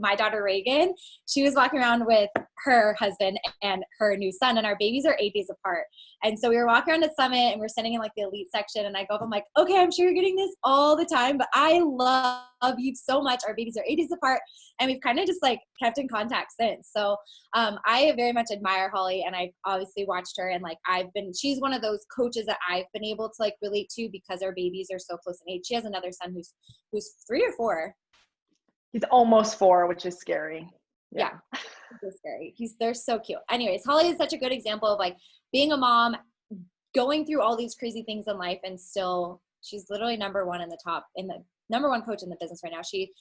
my daughter Reagan, she was walking around with her husband and her new son, and our babies are 8 days apart. And so we were walking around the summit and we're sitting in like the elite section, and I go up, I'm like, okay, I'm sure you're getting this all the time, but I love you so much. Our babies are 8 days apart, and we've kind of just like kept in contact since. So I very much admire Holly, and I've obviously watched her, and like she's one of those coaches that I've been able to like relate to because our babies are so close in age. She has another son who's 3 or 4. He's almost 4, which is scary. Yeah. It's scary. They're so cute. Anyways, Holly is such a good example of like being a mom, going through all these crazy things in life, and still she's literally number one number one coach in the business right now. She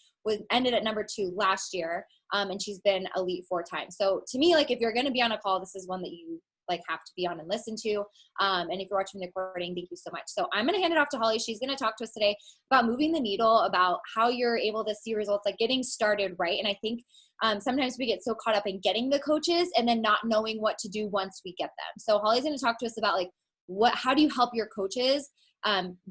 ended at number 2 last year. And she's been elite 4 times. So to me, like if you're going to be on a call, this is one that you like have to be on and listen to. And if you're watching the recording, thank you so much. So I'm going to hand it off to Holly. She's going to talk to us today about moving the needle, about how you're able to see results, like getting started, right? And I think sometimes we get so caught up in getting the coaches and then not knowing what to do once we get them. So Holly's going to talk to us about like how do you help your coaches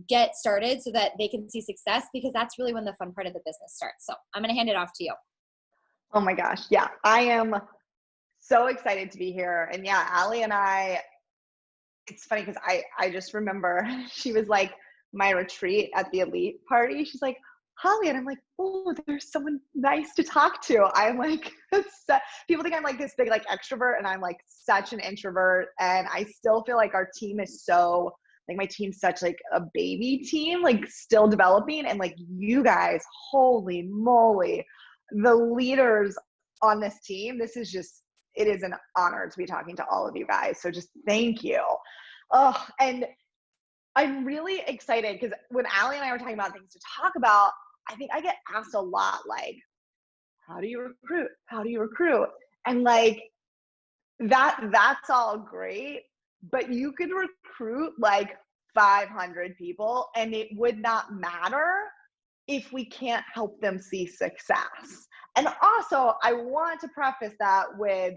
get started so that they can see success, because that's really when the fun part of the business starts. So I'm going to hand it off to you. Oh my gosh. Yeah. I am so excited to be here. And yeah, Allie and it's funny because I just remember she was like my retreat at the elite party. She's like, Holly, and I'm like, oh, there's someone nice to talk to. I'm like, people think I'm like this big like extrovert, and I'm like such an introvert. And I still feel like our team is my team's such like a baby team, like still developing. And like you guys, holy moly, the leaders on this team, it is an honor to be talking to all of you guys. So just thank you. Oh, and I'm really excited because when Allie and I were talking about things to talk about, I think I get asked a lot, like, how do you recruit? How do you recruit? And like that's all great, but you could recruit like 500 people and it would not matter if we can't help them see success. And also, I want to preface that with,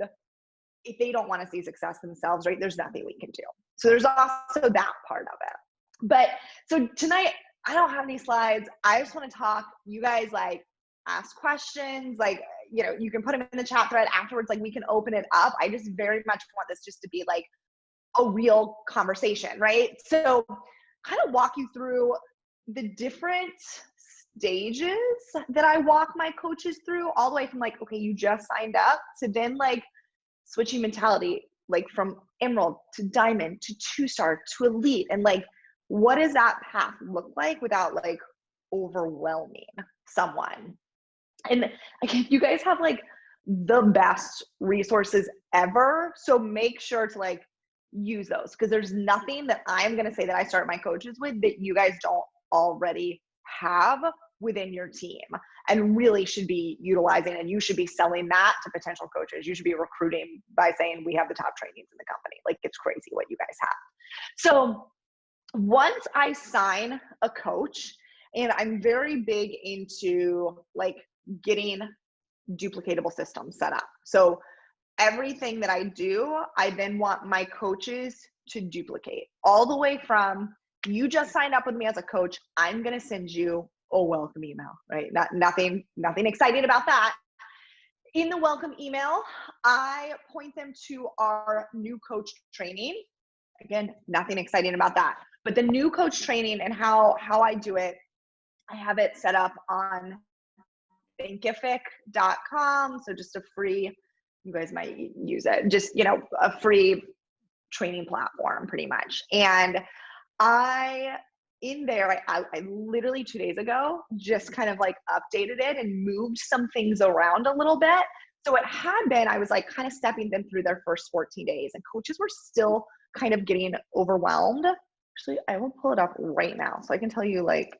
if they don't want to see success themselves, right, there's nothing we can do. So there's also that part of it. But so tonight, I don't have any slides. I just want to talk. You guys like ask questions, like, you can put them in the chat thread afterwards. Like we can open it up. I just very much want this just to be like a real conversation, right? So kind of walk you through the different stages that I walk my coaches through, all the way from like, okay, you just signed up, to then like switching mentality, like from emerald to diamond to 2-star to elite. And like, what does that path look like without like overwhelming someone? And again, you guys have like the best resources ever. So make sure to like use those, because there's nothing that I'm going to say that I start my coaches with that you guys don't already have within your team and really should be utilizing. And you should be selling that to potential coaches. You should be recruiting by saying, we have the top trainings in the company. Like it's crazy what you guys have. So once I sign a coach, and I'm very big into like getting duplicatable systems set up. So everything that I do, I then want my coaches to duplicate, all the way from, you just signed up with me as a coach, I'm going to send you a welcome email, right? Nothing exciting about that. In the welcome email, I point them to our new coach training. Again, nothing exciting about that. But the new coach training and how I do it, I have it set up on thinkific.com. So just a free, you guys might use it, just, a free training platform pretty much. And I literally 2 days ago just kind of like updated it and moved some things around a little bit. So it had been, I was like kind of stepping them through their first 14 days, and coaches were still kind of getting overwhelmed. Actually, I will pull it up right now so I can tell you like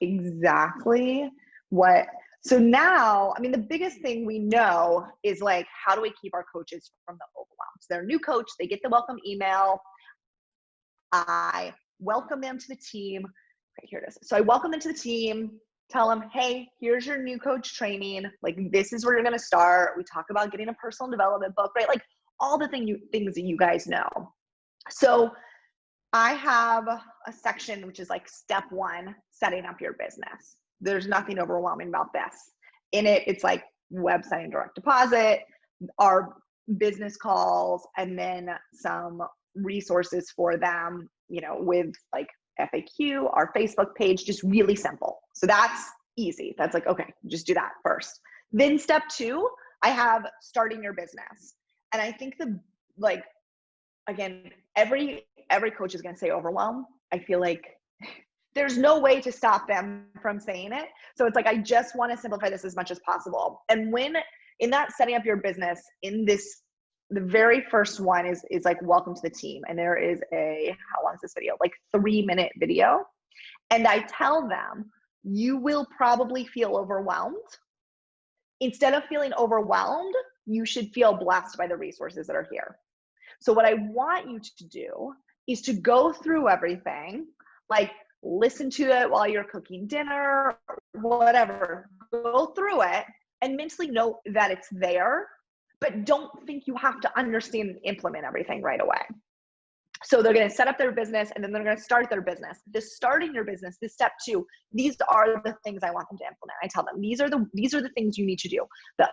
exactly what. So now, I mean, the biggest thing we know is like, how do we keep our coaches from the overwhelm? So they're a new coach, they get the welcome email. I welcome them to the team. Okay, here it is. So I welcome them to the team, tell them, hey, here's your new coach training. Like, this is where you're going to start. We talk about getting a personal development book, right? Like all the things that you guys know. So I have a section, which is like step 1, setting up your business. There's nothing overwhelming about this. In it, it's like website and direct deposit, our business calls, and then some resources for them, you know, with like FAQ, our Facebook page, just really simple. So that's easy. That's like, okay, just do that first. Then step 2, I have starting your business. And I think like, again, every coach is going to say overwhelm. I feel like there's no way to stop them from saying it. So it's like, I just want to simplify this as much as possible. And when in that setting up your business, in this, the very first one is like, welcome to the team. And there is how long is this video? Like 3-minute video. And I tell them, you will probably feel overwhelmed. Instead of feeling overwhelmed, you should feel blessed by the resources that are here. So what I want you to do is to go through everything, like listen to it while you're cooking dinner, whatever, go through it and mentally note that it's there, but don't think you have to understand and implement everything right away. So they're going to set up their business and then they're going to start their business. This starting your business, this step 2, these are the things I want them to implement. I tell them, these are the things you need to do. The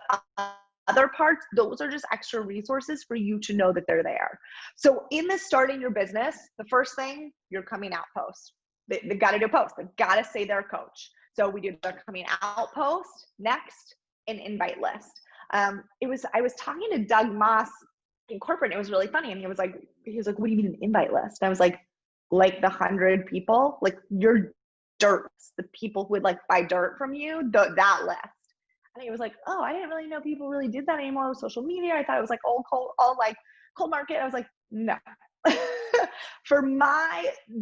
other parts, those are just extra resources for you to know that they're there. So in the starting your business, the first thing, your coming out post. They got to do a post. They've got to say they're a coach. So we do the coming out post, next, an invite list. I was talking to Doug Moss in corporate, and it was really funny. And he was like, what do you mean an invite list? And I was like the 100 people, like your dirt, the people who would like buy dirt from you, that list. And he was like, oh, I didn't really know people really did that anymore with social media. I thought it was like all cold market. I was like, no. For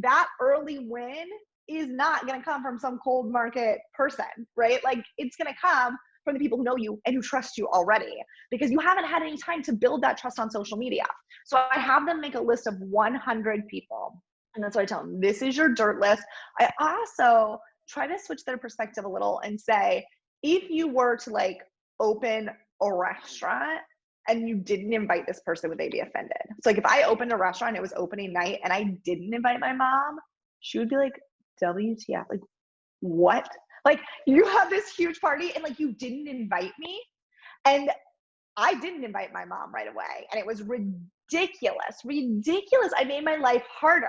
that early win is not going to come from some cold market person, right? Like it's going to come from the people who know you and who trust you already, because you haven't had any time to build that trust on social media. So I have them make a list of 100 people. And that's what I tell them. This is your dirt list. I also try to switch their perspective a little and say, if you were to like open a restaurant and you didn't invite this person, would they be offended? So like if I opened a restaurant and it was opening night and I didn't invite my mom, she would be like, WTF, like what? Like you have this huge party and like you didn't invite me. And I didn't invite my mom right away. And it was ridiculous. I made my life harder.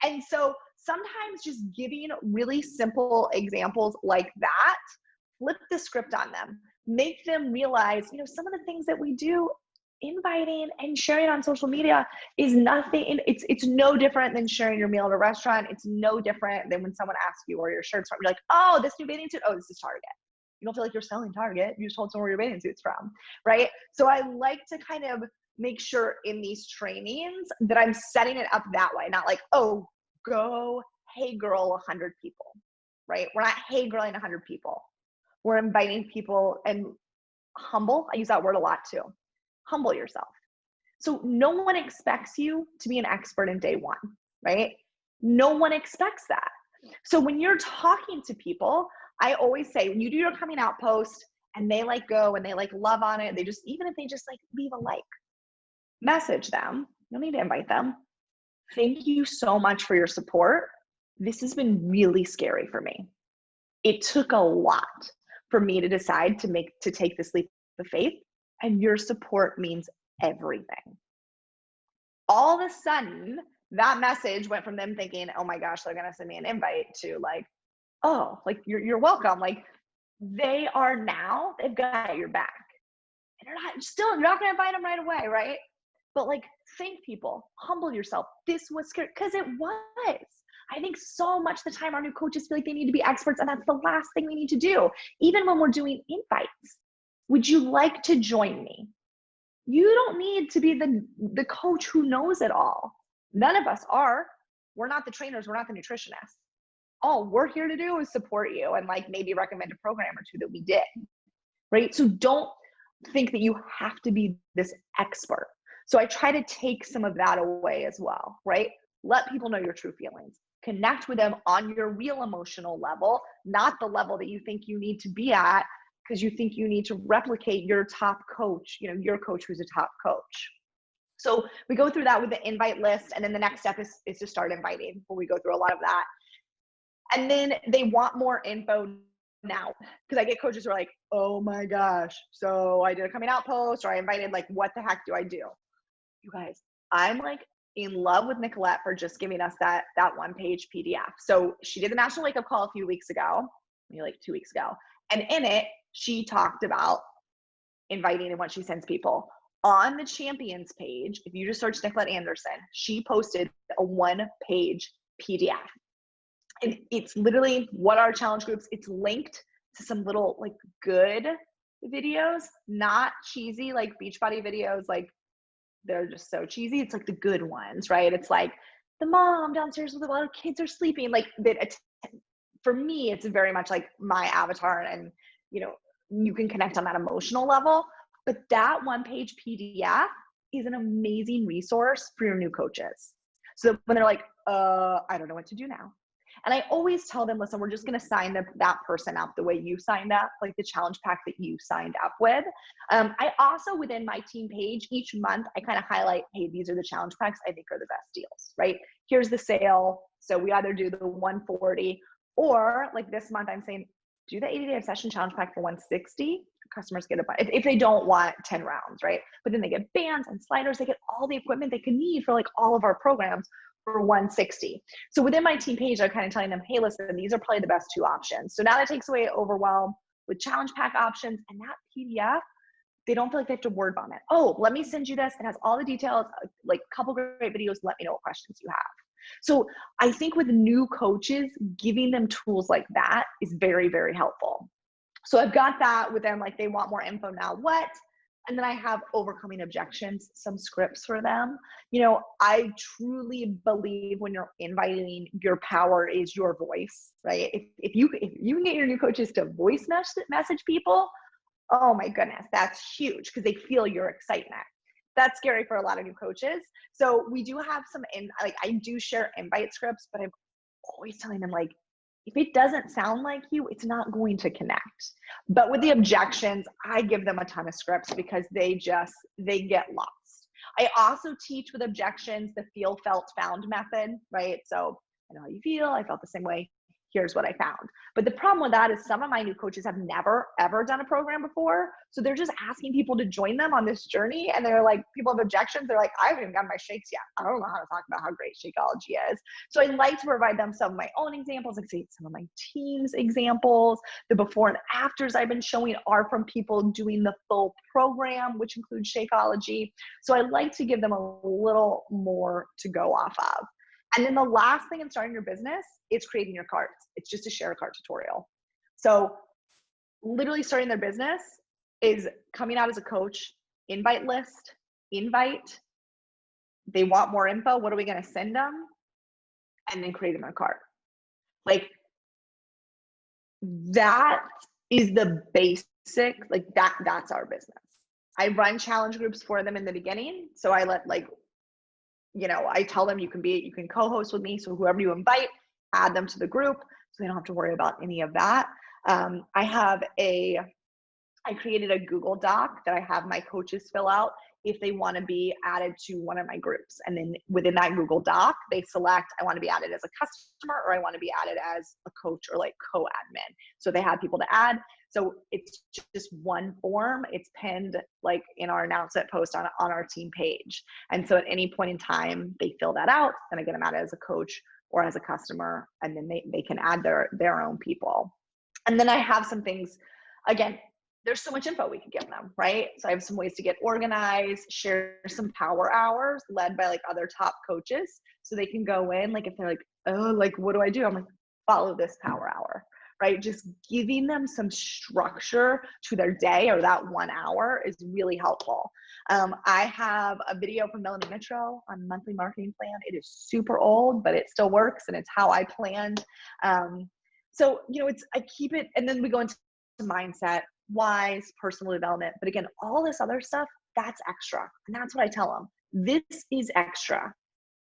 And so sometimes just giving really simple examples like that, flip the script on them, make them realize, you know, some of the things that we do, inviting and sharing on social media is nothing. It's no different than sharing your meal at a restaurant. It's no different than when someone asks you where your shirt's from. You're like, oh, this new bathing suit. Oh, this is Target. You don't feel like you're selling Target. You just told someone where your bathing suit's from, right? So I like to kind of make sure in these trainings that I'm setting it up that way. Not like, oh, go, hey girl, 100 people, right? We're not hey girling 100 people. We're inviting people and humble. I use that word a lot too. Humble yourself. So no one expects you to be an expert in day one, right? No one expects that. So when you're talking to people, I always say, when you do your coming out post and they like go and they like love on it, they just, even if they just like leave a like, message them. You don't need to invite them. Thank you so much for your support. This has been really scary for me. It took a lot for me to decide to take this leap of faith, and your support means everything. All of a sudden, that message went from them thinking, oh my gosh, they're going to send me an invite, to like, oh, like you're welcome. Like they've got your back. And you're not going to invite them right away, right? But like, thank people, humble yourself. This was scary, because it was. I think so much of the time our new coaches feel like they need to be experts, and that's the last thing we need to do. Even when we're doing invites, would you like to join me? You don't need to be the coach who knows it all. None of us are. We're not the trainers. We're not the nutritionists. All we're here to do is support you and like maybe recommend a program or two that we did, right? So don't think that you have to be this expert. So I try to take some of that away as well, right? Let people know your true feelings. Connect with them on your real emotional level, not the level that you think you need to be at because you think you need to replicate your top coach, you know, your coach who's a top coach. So we go through that with the invite list, and then the next step is to start inviting, where we go through a lot of that. And then they want more info. now? Because I get coaches who are like, oh my gosh, so I did a coming out post or I invited, like, what the heck do I do? You guys, I'm like in love with Nicolette for just giving us that one page PDF. So she did the National Wake Up Call a few weeks ago, maybe like 2 weeks ago. And in it, she talked about inviting and what she sends people. On the champions page, if you just search Nicolette Anderson, she posted a 1-page PDF. And it's literally what are challenge groups. It's linked to some little like good videos, not cheesy like Beachbody videos. Like they're just so cheesy. It's like the good ones, right? It's like the mom downstairs with a lot of kids are sleeping. Like that. For me, it's very much like my avatar, and you know, you can connect on that emotional level. But that 1-page PDF is an amazing resource for your new coaches. So when they're like, I don't know what to do now. And I always tell them, listen, we're just going to sign that person up the way you signed up, like the challenge pack that you signed up with. I also, within my team page, each month, I kind of highlight, hey, these are the challenge packs I think are the best deals, right? Here's the sale. So we either do the 140 or like this month, I'm saying, do the 80-day obsession challenge pack for 160. Customers get if they don't want 10 rounds, right? But then they get bands and sliders. They get all the equipment they can need for like all of our programs for 160. So within my team page, I'm kind of telling them, hey, listen, these are probably the best 2 options. So now that takes away overwhelm with challenge pack options, and that PDF, they don't feel like they have to word vomit. Oh, let me send you this. It has all the details, like a couple great videos. Let me know what questions you have. So I think with new coaches, giving them tools like that is very, very helpful. So I've got that with them, like they want more info now, what? And then I have overcoming objections, some scripts for them. You know, I truly believe when you're inviting, your power is your voice, right? If you can get your new coaches to voice message people, oh my goodness, that's huge because they feel your excitement. That's scary for a lot of new coaches. So we do have I do share invite scripts, but I'm always telling them, like, if it doesn't sound like you, it's not going to connect. But with the objections, I give them a ton of scripts because they get lost. I also teach with objections the feel, felt, found method, right? So I know how you feel. I felt the same way. Here's what I found. But the problem with that is some of my new coaches have never, ever done a program before. So they're just asking people to join them on this journey. And they're like, people have objections. They're like, I haven't even gotten my shakes yet. I don't know how to talk about how great Shakeology is. So I like to provide them some of my own examples, like say some of my team's examples. The before and afters I've been showing are from people doing the full program, which includes Shakeology. So I like to give them a little more to go off of. And then the last thing in starting your business is creating your carts. It's just a share a cart tutorial. So literally starting their business is coming out as a coach, invite list, invite. They want more info. What are we going to send them? And then creating their cart. Like that is the basic, like that's our business. I run challenge groups for them in the beginning. So I let I tell them you can co-host with me. So whoever you invite, add them to the group so they don't have to worry about any of that. I created a Google Doc that I have my coaches fill out if they want to be added to one of my groups. And then within that Google Doc, they select, I want to be added as a customer or I want to be added as a coach or like co-admin. So they have people to add. So it's just one form. It's pinned like in our announcement post on our team page. And so at any point in time, they fill that out, then I get them added as a coach or as a customer, and then they can add their own people. And then I have some things, again, there's so much info we could give them, right? So I have some ways to get organized, share some power hours led by like other top coaches. So they can go in, like if they're like, oh, like, what do I do? I'm like, follow this power hour, right? Just giving them some structure to their day or that 1 hour is really helpful. I have a video from Melanie Mitro on monthly marketing plan. It is super old, but it still works and it's how I planned. So, I keep it, and then we go into mindset, wise, personal development. But again, all this other stuff, that's extra. And that's what I tell them. This is extra.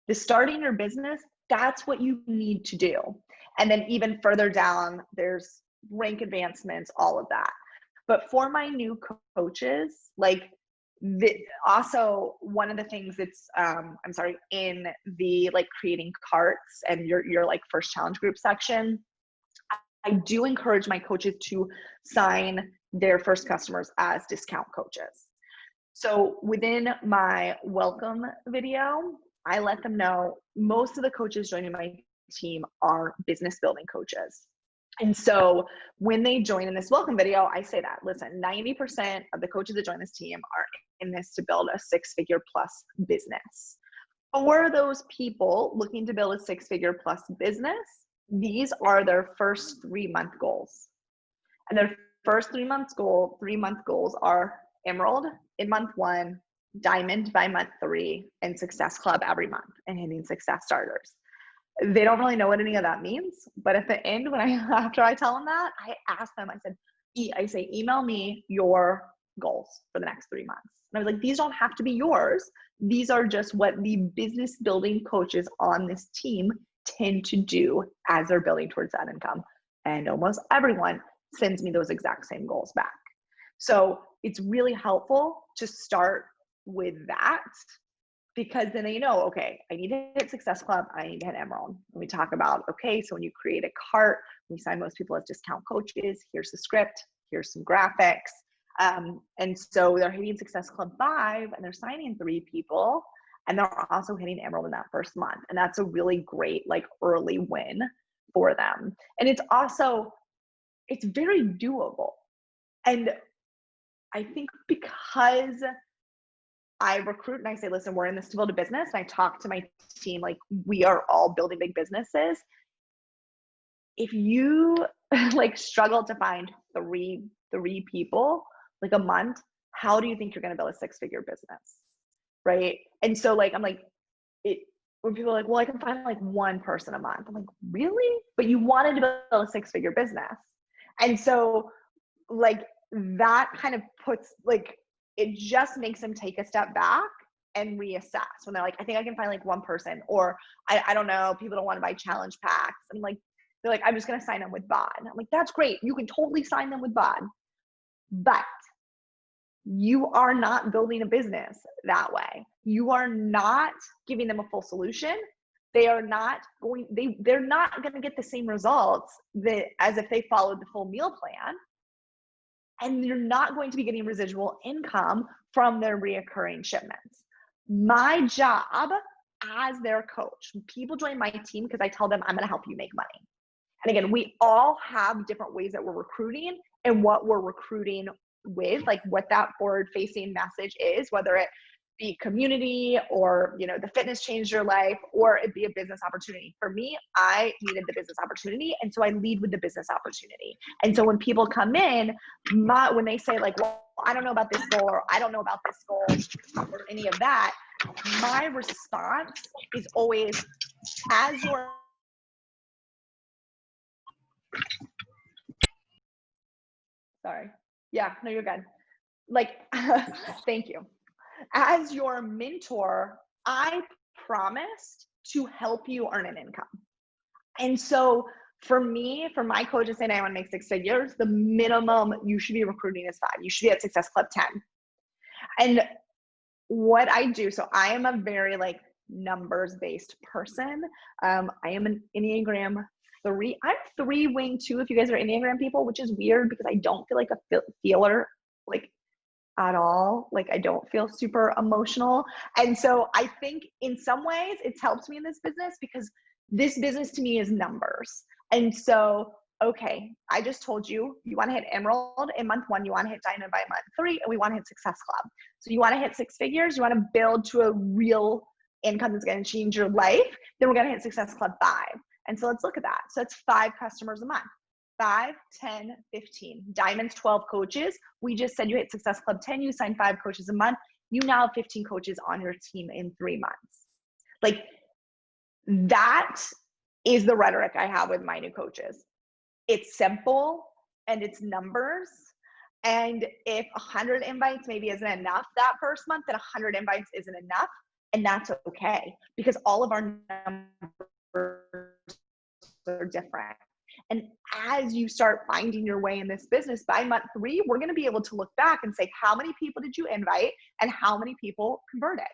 The starting your business, that's what you need to do. And then even further down, there's rank advancements, all of that. But for my new coaches, also one of the things that's, in the like creating carts and your like first challenge group section, I do encourage my coaches to sign their first customers as discount coaches. So within my welcome video, I let them know most of the coaches joining my team are business building coaches. And so when they join in this welcome video, I say that, listen, 90% of the coaches that join this team are in this to build a 6-figure plus business. For those people looking to build a 6-figure plus business, these are their first 3-month goals. And their first 3 month goals are Emerald in month 1, Diamond by month 3, and Success Club every month, and hitting success starters. They don't really know what any of that means, but at the end, after I tell them that, I ask them, I say, email me your goals for the next 3 months. And I was like, these don't have to be yours. These are just what the business building coaches on this team tend to do as they're building towards that income. And almost everyone sends me those exact same goals back. So it's really helpful to start with that, because then they know, okay, I need to hit Success Club, I need to hit Emerald. And we talk about, okay, so when you create a cart, we sign most people as discount coaches, here's the script, here's some graphics. And so they're hitting Success Club 5 and they're signing 3 people, and they're also hitting Emerald in that first month. And that's a really great like early win for them. And it's very doable. And I think because I recruit and I say, listen, we're in this to build a business, and I talk to my team like we are all building big businesses. If you like struggle to find three people like a month, how do you think you're going to build a 6-figure business? Right? And so like, I'm like, when people are like, well, I can find like 1 person a month. I'm like, really? But you wanted to build a 6-figure business. And so like that kind of puts like, it just makes them take a step back and reassess when they're like, I think I can find like 1 person, or I don't know, people don't want to buy challenge packs. And like, they're like, I'm just going to sign them with BOD. I'm like, that's great. You can totally sign them with BOD, but you are not building a business that way. You are not giving them a full solution. They're not going to get the same results as if they followed the full meal plan. And you're not going to be getting residual income from their reoccurring shipments. My job as their coach, people join my team because I tell them I'm going to help you make money. And again, we all have different ways that we're recruiting and what we're recruiting with, like what that forward facing message is, whether it be community or, you know, the fitness changed your life, or it be a business opportunity. For me, I needed the business opportunity. And so I lead with the business opportunity. And so when people come in, when they say like, well, I don't know about this goal, or I don't know about this goal, or any of that, my response is always, as your sorry. Yeah, no, you're good. Like, thank you. As your mentor, I promised to help you earn an income. And so for me, for my coaches saying I want to make 6 figures, the minimum you should be recruiting is 5. You should be at Success Club 10. And what I do, so I am a very like numbers-based person. I am an Enneagram 3. I'm 3 wing 2 if you guys are Enneagram people, which is weird because I don't feel like a feeler like at all. Like I don't feel super emotional. And so I think in some ways it's helped me in this business because this business to me is numbers. And so, okay, I just told you, you want to hit Emerald in month 1, you want to hit Diamond by month 3, and we want to hit Success Club. So you want to hit 6 figures, you want to build to a real income that's going to change your life, then we're going to hit Success Club 5. And so let's look at that. So it's 5 customers a month. 5, 10, 15. Diamond's 12 coaches. We just said you hit Success Club 10, you sign 5 coaches a month. You now have 15 coaches on your team in 3 months. Like that is the rhetoric I have with my new coaches. It's simple and it's numbers. And if 100 invites maybe isn't enough that first month, then 100 invites isn't enough. And that's okay because all of our numbers are different. And as you start finding your way in this business, by month 3, we're going to be able to look back and say, how many people did you invite and how many people converted?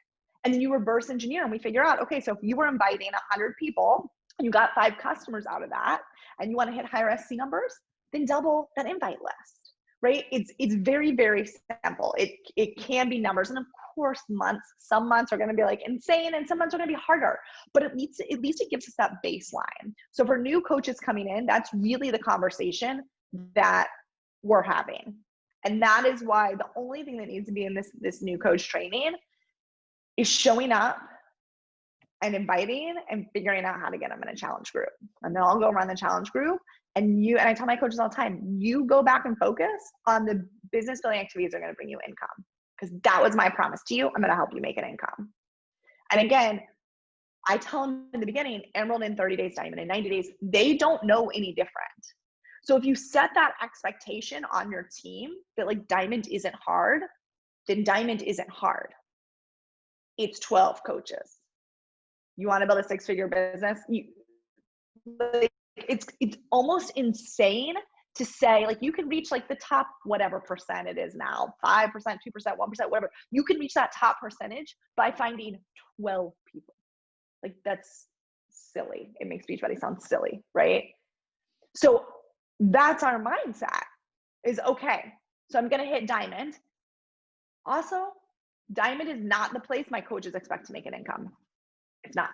And then you reverse engineer and we figure out, okay, so if you were inviting 100 people you got 5 customers out of that, and you want to hit higher SC numbers, then double that invite list, right? It's very, very simple. It can be numbers. And of course, some months are going to be like insane and some months are going to be harder, but at least it gives us that baseline. So for new coaches coming in, that's really the conversation that we're having. And that is why the only thing that needs to be in this new coach training is showing up and inviting and figuring out how to get them in a challenge group. And then I'll go run the challenge group. And I tell my coaches all the time, you go back and focus on the business building activities that are going to bring you income. Because that was my promise to you. I'm going to help you make an income. And again, I tell them in the beginning, Emerald in 30 days, Diamond in 90 days, they don't know any different. So if you set that expectation on your team that like Diamond isn't hard, then Diamond isn't hard. It's 12 coaches. You want to build a 6-figure business? It's almost insane to say like you can reach like the top whatever percent it is now, 5%, 2%, 1%, whatever. You can reach that top percentage by finding 12 people. Like that's silly. It makes Beachbody sound silly, right? So that's our mindset is okay. So I'm going to hit Diamond. Also, Diamond is not the place my coaches expect to make an income. It's not.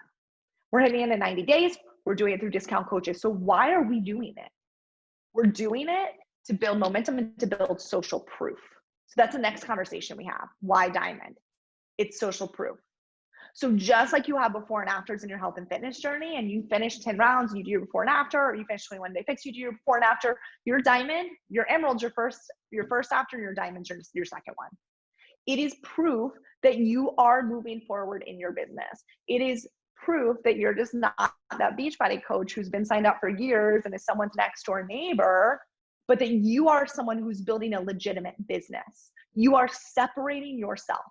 We're hitting it in 90 days. We're doing it through discount coaches. So why are we doing it? We're doing it to build momentum and to build social proof. So that's the next conversation we have. Why Diamond? It's social proof. So just like you have before and afters in your health and fitness journey, and you finish 10 rounds, you do your before and after, or you finish 21 day fix, you do your before and after, your Diamond, your Emerald's your first after, and your Diamond's your second one. It is proof that you are moving forward in your business. It is proof that you're just not that Beachbody coach who's been signed up for years and is someone's next door neighbor, but that you are someone who's building a legitimate business. You are separating yourself.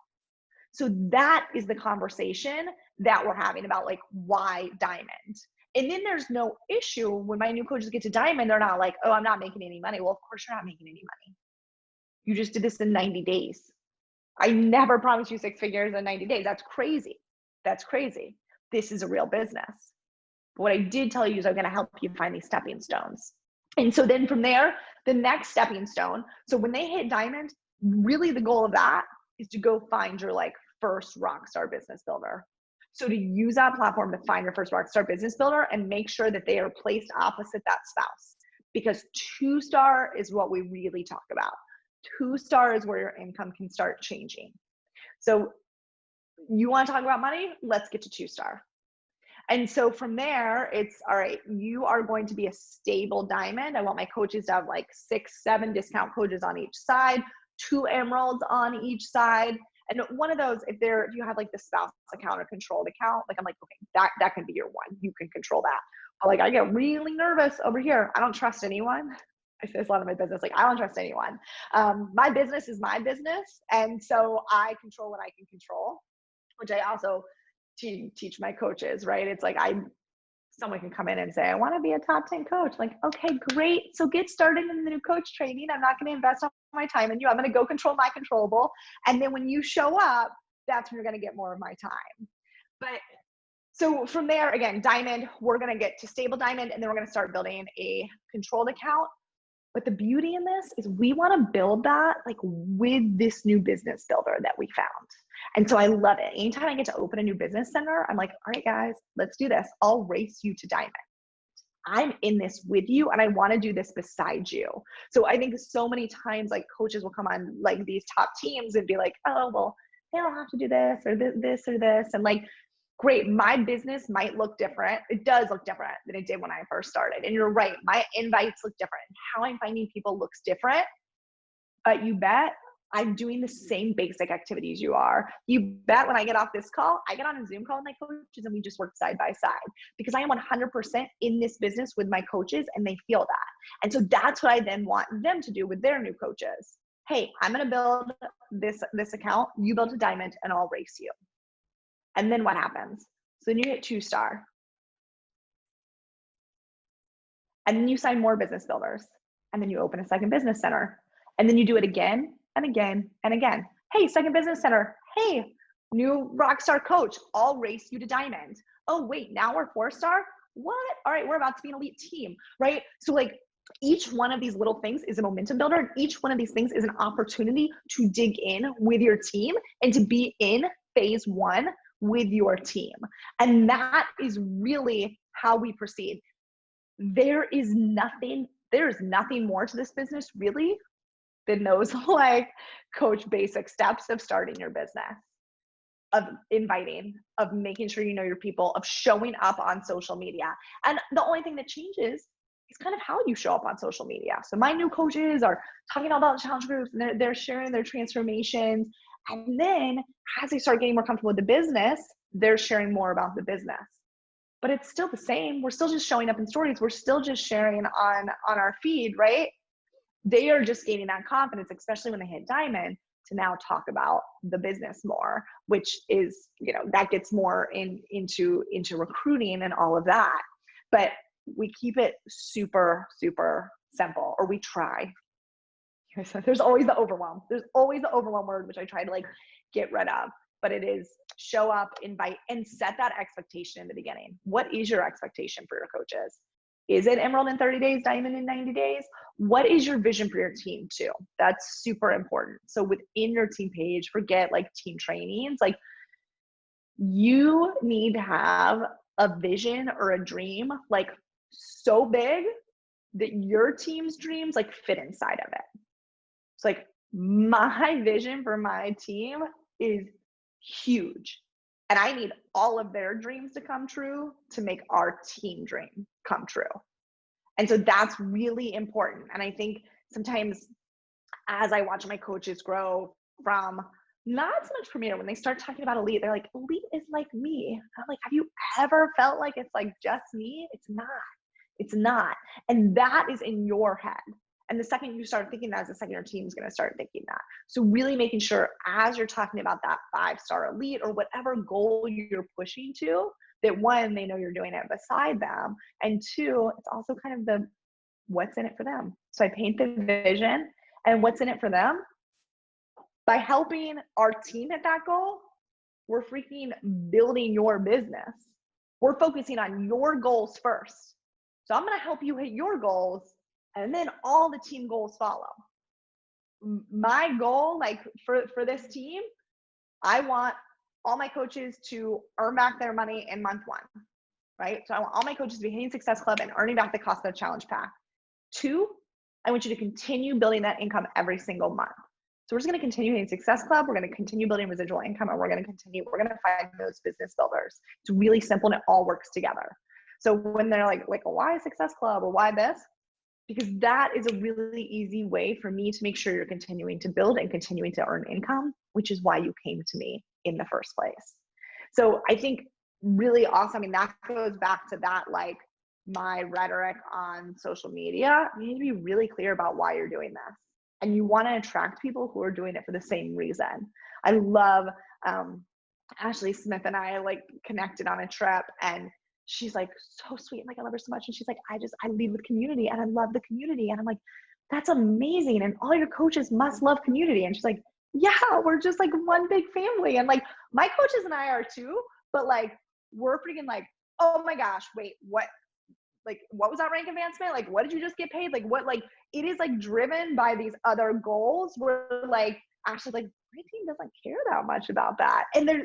So that is the conversation that we're having about like why Diamond. And then there's no issue when my new coaches get to Diamond, they're not like, oh, I'm not making any money. Well, of course you're not making any money. You just did this in 90 days. I never promised you 6 figures in 90 days. That's crazy. That's crazy. This is a real business. But what I did tell you is I'm going to help you find these stepping stones. And so then from there, the next stepping stone. So when they hit Diamond, really the goal of that is to go find your like first rockstar business builder. So to use that platform to find your first rockstar business builder and make sure that they are placed opposite that spouse. Because 2-star is what we really talk about. 2-star is where your income can start changing. So you want to talk about money? Let's get to 2-star. And so from there, it's all right, you are going to be a stable Diamond. I want my coaches to have like 6, 7 discount coaches on each side, 2 Emeralds on each side. And one of those, if you have like the spouse account or controlled account, like I'm like, okay, that can be your one. You can control that. But like I get really nervous over here. I don't trust anyone. I say this a lot of my business, like I don't trust anyone. My business is my business. And so I control what I can control, which I also teach my coaches, right? It's like someone can come in and say, I want to be a top 10 coach. Like, okay, great. So get started in the new coach training. I'm not going to invest all my time in you. I'm going to go control my controllable. And then when you show up, that's when you're going to get more of my time. But so from there, again, Diamond, we're going to get to stable Diamond, and then we're going to start building a controlled account. But the beauty in this is we want to build that like with this new business builder that we found. And so I love it. Anytime I get to open a new business center, I'm like, all right, guys, let's do this. I'll race you to Diamond. I'm in this with you, and I want to do this beside you. So I think so many times like coaches will come on like these top teams and be like, oh, well, they don't have to do this or this or this. And like, great, my business might look different. It does look different than it did when I first started. And you're right, my invites look different. How I'm finding people looks different. But you bet I'm doing the same basic activities you are. You bet when I get off this call, I get on a Zoom call with my coaches and we just work side by side because I am 100% in this business with my coaches and they feel that. And so that's what I then want them to do with their new coaches. Hey, I'm going to build this account. You build a Diamond and I'll race you. And then what happens? So then you hit 2-star. And then you sign more business builders. And then you open a second business center. And then you do it again and again and again. Hey, second business center. Hey, new rockstar coach. I'll race you to Diamond. Oh, wait, now we're 4-star? what? All right, we're about to be an elite team, right? So like each one of these little things is a momentum builder. And each one of these things is an opportunity to dig in with your team and to be in phase one with your team. And that is really how we proceed. There is nothing more to this business really than those like coach basic steps of starting your business, of inviting, of making sure you know your people, of showing up on social media. And the only thing that changes is kind of how you show up on social media. So my new coaches are talking all about challenge groups and they're sharing their transformations. And then as they start getting more comfortable with the business, they're sharing more about the business. But it's still the same. We're still just showing up in stories. We're still just sharing on our feed, right? They are just gaining that confidence, especially when they hit diamond, to now talk about the business more, which is, you know, that gets more into recruiting and all of that. But we keep it super, super simple, or we try. There's always the overwhelm. There's always the overwhelm word, which I try to like get rid of. But it is show up, invite, and set that expectation in the beginning. What is your expectation for your coaches? Is it Emerald in 30 days, Diamond in 90 days? What is your vision for your team too? That's super important. So within your team page, forget like team trainings. Like you need to have a vision or a dream like so big that your team's dreams like fit inside of it. It's like my vision for my team is huge. And I need all of their dreams to come true to make our team dream come true. And so that's really important. And I think sometimes as I watch my coaches grow from not so much Premier, when they start talking about elite, they're like, elite is like me. I'm like, have you ever felt like it's like just me? It's not. It's not. And that is in your head. And the second you start thinking that, the second your team's going to start thinking that. So really making sure as you're talking about that 5-star elite or whatever goal you're pushing to, that one, they know you're doing it beside them. And two, it's also kind of the what's in it for them. So I paint the vision and what's in it for them. By helping our team hit that goal, we're freaking building your business. We're focusing on your goals first. So I'm going to help you hit your goals, and then all the team goals follow. My goal, like for this team, I want all my coaches to earn back their money in month 1, right? So I want all my coaches to be hitting Success Club and earning back the cost of the challenge pack. 2, I want you to continue building that income every single month. So we're just going to continue hitting Success Club. We're going to continue building residual income, and we're going to find those business builders. It's really simple and it all works together. So when they're like, why Success Club or why this? Because that is a really easy way for me to make sure you're continuing to build and continuing to earn income, which is why you came to me in the first place. So I think really awesome. I mean, that goes back to that, like my rhetoric on social media. You need to be really clear about why you're doing this. And you want to attract people who are doing it for the same reason. I love Ashley Smith and I like connected on a trip, and she's like so sweet. Like I love her so much. And she's like, I lead with community and I love the community. And I'm like, that's amazing. And all your coaches must love community. And she's like, yeah, we're just like one big family. And like my coaches and I are too, but like, we're freaking like, oh my gosh, wait, what? Like, what was that rank advancement? Like, what did you just get paid? Like, what, like, it is like driven by these other goals where like, actually like my team doesn't care that much about that. And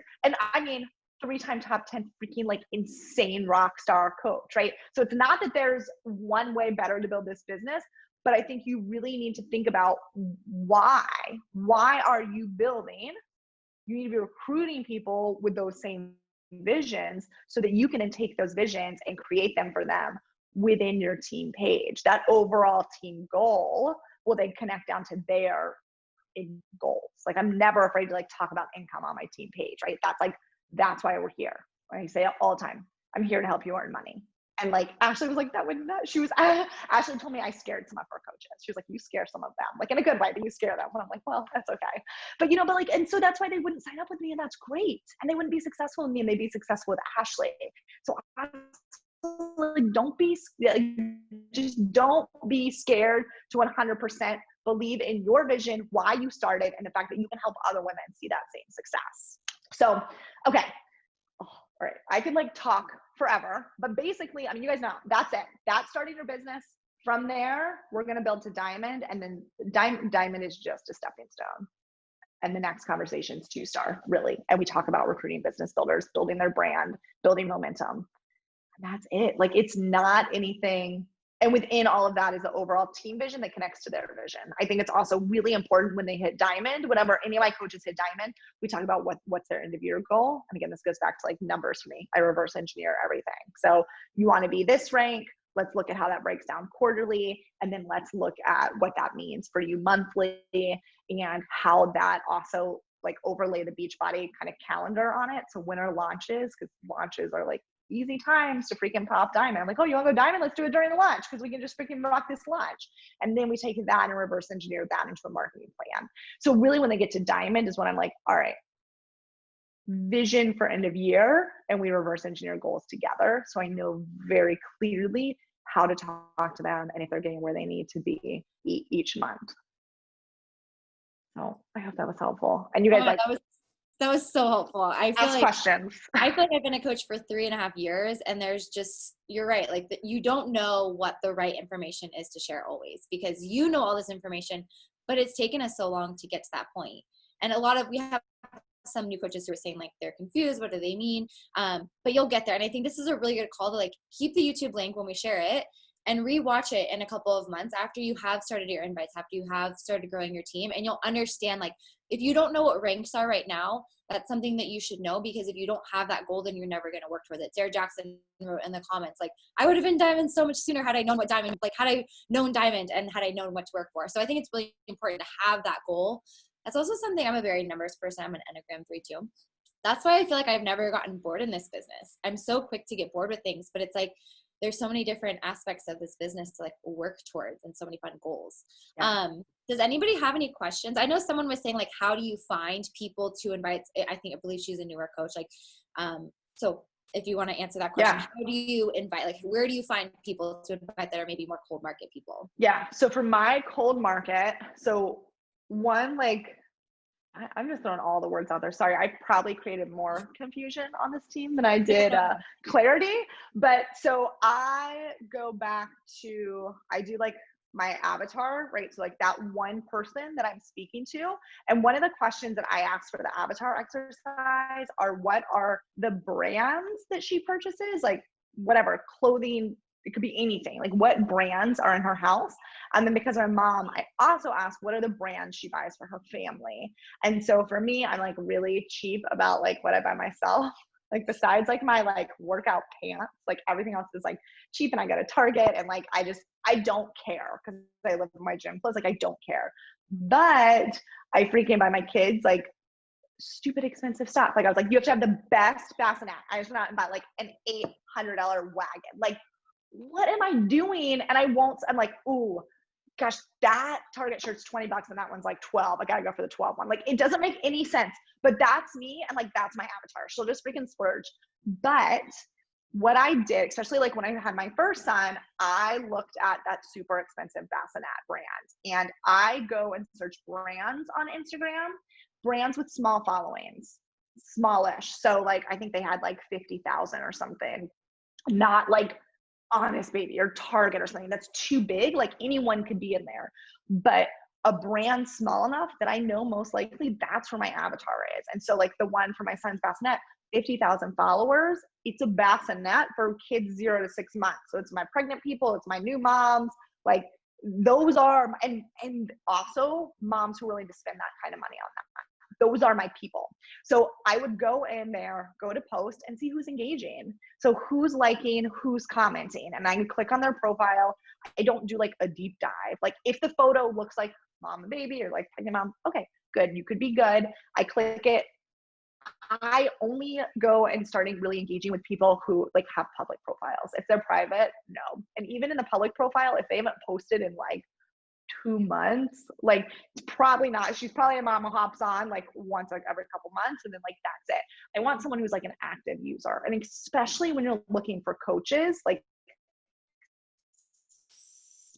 I mean, 3-time top 10 freaking like insane rock star coach, right? So it's not that there's one way better to build this business, but I think you really need to think about why are you building? You need to be recruiting people with those same visions so that you can then take those visions and create them for them within your team page. That overall team goal will then connect down to their goals. Like I'm never afraid to like talk about income on my team page, right? That's why we're here. I say it all the time. I'm here to help you earn money. And like Ashley was like, Ashley told me I scared some of her coaches. She was like, you scare some of them, like in a good way, but you scare them. And I'm like, well, that's okay. But but like, and so that's why they wouldn't sign up with me, and that's great. And they wouldn't be successful with me, and they'd be successful with Ashley. So like, just don't be scared to 100% believe in your vision, why you started, and the fact that you can help other women see that same success. So, okay. All right. I could like talk forever, but basically, I mean, you guys know, that's it. That's starting your business. From there, we're going to build to diamond, and then diamond is just a stepping stone. And the next conversation is 2-star, really. And we talk about recruiting business builders, building their brand, building momentum. And that's it. Like, it's not anything. And within all of that is the overall team vision that connects to their vision. I think it's also really important when they hit diamond, whenever any of my coaches hit diamond, we talk about what's their end of year goal. And again, this goes back to like numbers for me. I reverse engineer everything. So you want to be this rank. Let's look at how that breaks down quarterly. And then let's look at what that means for you monthly, and how that also like overlay the Beachbody kind of calendar on it. So winter launches, because launches are like easy times to freaking pop diamond. I'm like, oh, you want to go diamond? Let's do it during the launch, because we can just freaking rock this launch. And then we take that and reverse engineer that into a marketing plan. So really when they get to diamond is when I'm like, all right, vision for end of year, and we reverse engineer goals together. So I know very clearly how to talk to them and if they're getting where they need to be each month. So I hope that was helpful. And you guys that was so helpful. I feel like questions. I feel like I've been a coach for 3.5 years, and there's just, you're right. Like you don't know what the right information is to share always, because you know all this information, but it's taken us so long to get to that point. And we have some new coaches who are saying like they're confused. What do they mean? But you'll get there. And I think this is a really good call to like keep the YouTube link when we share it and rewatch it in a couple of months after you have started your invites, after you have started growing your team, and you'll understand, like, if you don't know what ranks are right now, that's something that you should know, because if you don't have that goal, then you're never going to work towards it. Sarah Jackson wrote in the comments, like, I would have been diamond so much sooner had I known what diamond, like had I known diamond and had I known what to work for. So I think it's really important to have that goal. That's also something, I'm a very numbers person. I'm an Enneagram 3 too. That's why I feel like I've never gotten bored in this business. I'm so quick to get bored with things, but it's like, there's so many different aspects of this business to like work towards, and so many fun goals. Yeah. Does anybody have any questions? I know someone was saying like, how do you find people to invite? I believe she's a newer coach. Like, so if you want to answer that question, How do you invite, like, where do you find people to invite that are maybe more cold market people? Yeah. So for my cold market, so one, like, I'm just throwing all the words out there. Sorry, I probably created more confusion on this team than I did clarity. But so I go back to, I do like my avatar, right? So like that one person that I'm speaking to. And one of the questions that I ask for the avatar exercise are, what are the brands that she purchases? Like whatever, clothing, it could be anything, like what brands are in her house. And then because I'm a mom, I also ask, what are the brands she buys for her family? And so for me, I'm like really cheap about like what I buy myself. Like besides like my like workout pants, like everything else is like cheap, and I go to Target, and like I don't care because I live in my gym clothes. Like I don't care, but I freaking buy my kids like stupid expensive stuff. Like I was like, you have to have the best bassinet. I just went out and bought like an $800 wagon. Like, what am I doing? And I'm like, ooh, gosh, that Target shirt's $20 and that one's like 12. I gotta go for the 12 one. Like, it doesn't make any sense, but that's me. And like, that's my avatar. She'll just freaking splurge. But what I did, especially like when I had my first son, I looked at that super expensive bassinet brand, and I go and search brands on Instagram, brands with small followings, smallish. So like, I think they had like 50,000 or something, not like Honest Baby or Target or something that's too big. Like anyone could be in there, but a brand small enough that I know most likely that's where my avatar is. And so like the one for my son's bassinet, 50,000 followers. It's a bassinet for kids 0 to 6 months. So it's my pregnant people, it's my new moms. Like those are, and also moms who are willing to spend that kind of money on that. Those are my people. So I would go in there, go to post, and see who's engaging. So who's liking, who's commenting, and I can click on their profile. I don't do like a deep dive. Like if the photo looks like mom and baby or like pregnant mom, okay, good. You could be good. I click it. I only go and starting really engaging with people who like have public profiles. If they're private, no. And even in the public profile, if they haven't posted in like 2 months, like it's probably not, she's probably a mom who hops on like once like every couple months, and then like that's it. I want someone who's like an active user. And especially when you're looking for coaches, like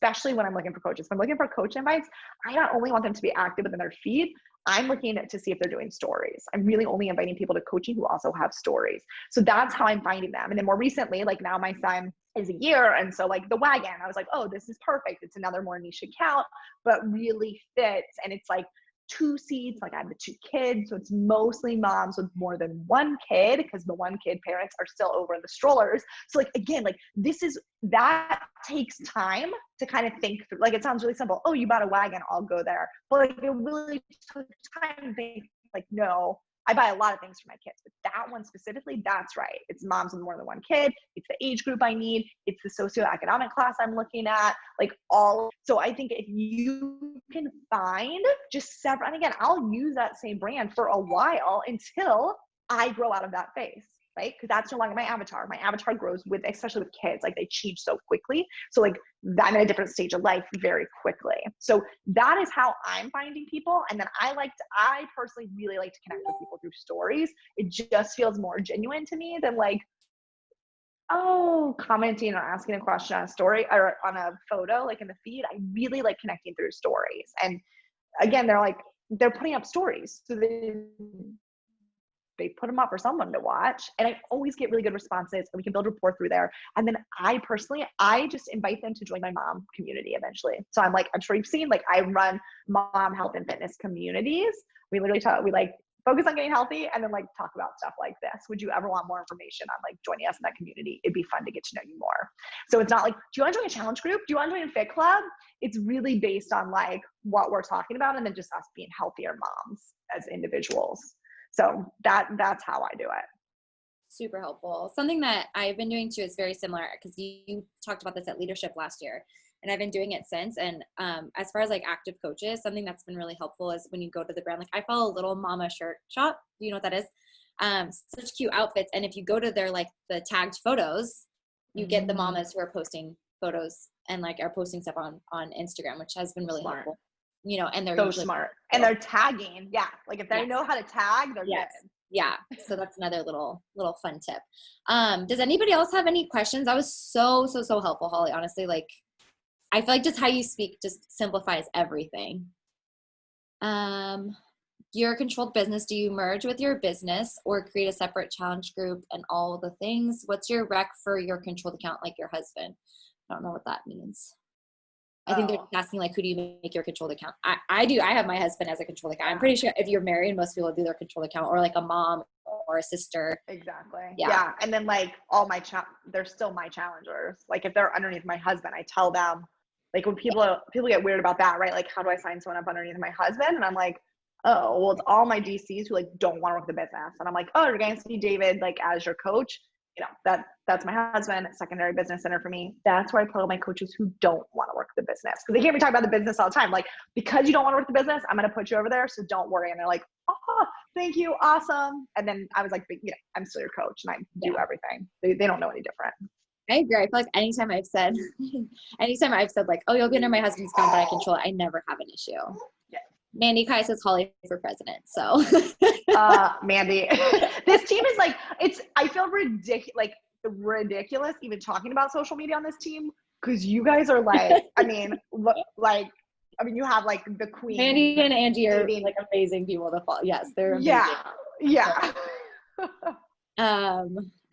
especially when I'm looking for coaches. If I'm looking for coach invites, I not only want them to be active within their feed, I'm looking to see if they're doing stories. I'm really only inviting people to coaching who also have stories. So that's how I'm finding them. And then more recently, like now my son is a year. And so like the wagon, I was like, oh, this is perfect. It's another more niche account, but really fits. And it's like 2 seats. Like I have the 2 kids. So it's mostly moms with more than 1 kid, because the 1 kid parents are still over in the strollers. So like, again, like that takes time to kind of think through. Like it sounds really simple. Oh, you bought a wagon, I'll go there. But like it really took time to think like, no, I buy a lot of things for my kids, but that one specifically, that's right. It's moms with more than 1 kid. It's the age group I need. It's the socioeconomic class I'm looking at, like all. So I think if you can find just several, and again, I'll use that same brand for a while until I grow out of that phase, right? Because that's no longer my avatar. My avatar grows with, especially with kids, like they change so quickly. So like I'm in a different stage of life very quickly. So that is how I'm finding people. And then I personally really like to connect with people through stories. It just feels more genuine to me than like, oh, commenting or asking a question on a story or on a photo, like in the feed. I really like connecting through stories. And again, they're putting up stories. So they put them up for someone to watch, and I always get really good responses, and we can build rapport through there. And then I just invite them to join my mom community eventually. So I'm sure you've seen, like I run mom health and fitness communities. We literally focus on getting healthy and then like talk about stuff like this. Would you ever want more information on like joining us in that community? It'd be fun to get to know you more. So it's not like, do you want to join a challenge group? Do you want to join a fit club? It's really based on like what we're talking about, and then just us being healthier moms as individuals. So that's how I do it. Super helpful. Something that I've been doing too is very similar, because you talked about this at Leadership last year, and I've been doing it since. And as far as like active coaches, something that's been really helpful is when you go to the brand, like I follow Little Mama Shirt Shop. Do you know what that is? Such cute outfits. And if you go to their like the tagged photos, you get the mamas who are posting photos and like are posting stuff on Instagram, which has been really helpful. You know, and they're so smart, and they're tagging. Yeah, like if they know how to tag, they're good. Yeah, so that's another little fun tip. Does anybody else have any questions? That was so helpful, Holly. Honestly, like I feel like just how you speak just simplifies everything. Your controlled business, do you merge with your business or create a separate challenge group and all the things? What's your rec for your controlled account, like your husband? I don't know what that means. I think they're just asking like, who do you make your controlled account? I do. I have my husband as a controlled account. I'm pretty sure if you're married, most people do their controlled account, or like a mom or a sister. Exactly. Yeah. And then like all they're still my challengers. Like if they're underneath my husband, I tell them, like when people get weird about that, right? Like how do I sign someone up underneath my husband? And I'm like, oh, well, it's all my GCs who like don't want to work the business. And I'm like, oh, you're going to see David like as your coach. You know, that's my husband, secondary business center for me. That's where I put all my coaches who don't want to work the business. Because they hear me talk about the business all the time. Like, because you don't want to work the business, I'm going to put you over there. So don't worry. And they're like, oh, thank you. Awesome. And then I was like, you know, I'm still your coach and I do everything. They don't know any different. I agree. I feel like anytime I've said like, oh, you'll be under my husband's account, but I control it, I never have an issue. Yeah. Mandy Kai says Holly for president. So Mandy, this team is like, I feel ridiculous even talking about social media on this team, because you guys are like, I mean, you have like the queen. Mandy and Angie are like amazing people to follow. Yes, they're amazing. Yeah.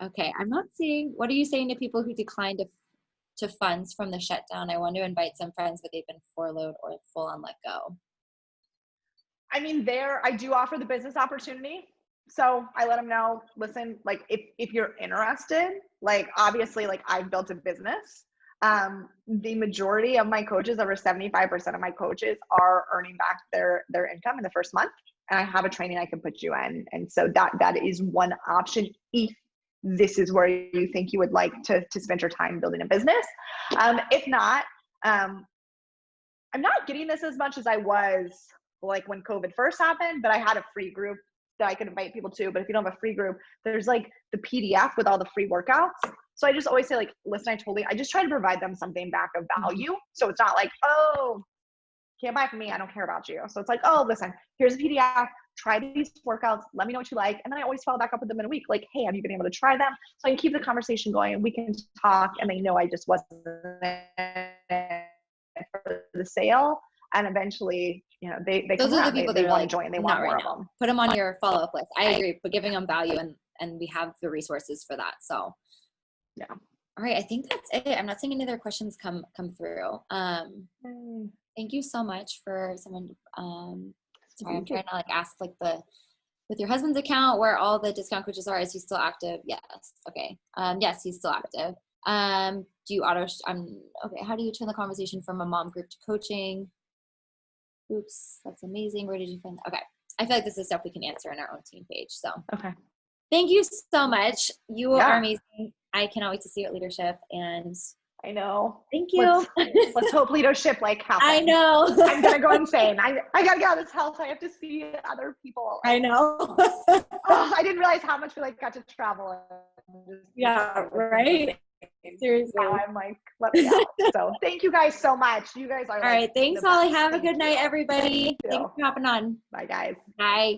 Okay, I'm not seeing, what are you saying to people who declined to funds from the shutdown? I want to invite some friends, but they've been furloughed or full on let go. I mean, I do offer the business opportunity. So I let them know, listen, like if you're interested, like obviously like I've built a business. The majority of my coaches, over 75% of my coaches, are earning back their income in the first month. And I have a training I can put you in. And so that is one option if this is where you think you would like to spend your time building a business. If not, I'm not getting this as much as I was like when COVID first happened, but I had a free group that I could invite people to. But if you don't have a free group, there's like the PDF with all the free workouts. So I just always say like, listen, I just try to provide them something back of value. So it's not like, oh, can't buy from me, I don't care about you. So it's like, oh, listen, here's a PDF, try these workouts, let me know what you like. And then I always follow back up with them in a week. Like, hey, have you been able to try them? So I can keep the conversation going and we can talk, and they know I just wasn't for the sale. And eventually, you know, they Those come are the around, people they that are want like, to join, they not want right more now. of them. Put them on your follow-up list. I agree, but giving them value, and we have the resources for that. So Yeah. All right, I think that's it. I'm not seeing any other questions come through. Thank you so much for someone. Sorry, I'm trying to like ask like with your husband's account where all the discount coaches are. Is he still active? Yes. Okay. Yes, he's still active. Do you okay. How do you turn the conversation from a mom group to coaching? Oops, that's amazing. Where did you find that? Okay. I feel like this is stuff we can answer in our own team page. So Okay. thank you so much. You are amazing. I cannot wait to see you at leadership, and I know. thank you. Let's hope leadership like happens. I know. I'm gonna go insane. I gotta get out of this house. I have to see other people. I know. I didn't realize how much we like got to travel. Yeah, right. Seriously. Now I'm like, let me out. So thank you guys so much. You guys are all right. Thanks, Holly. Have a good night, everybody. Thanks for hopping on. Bye, guys. Bye.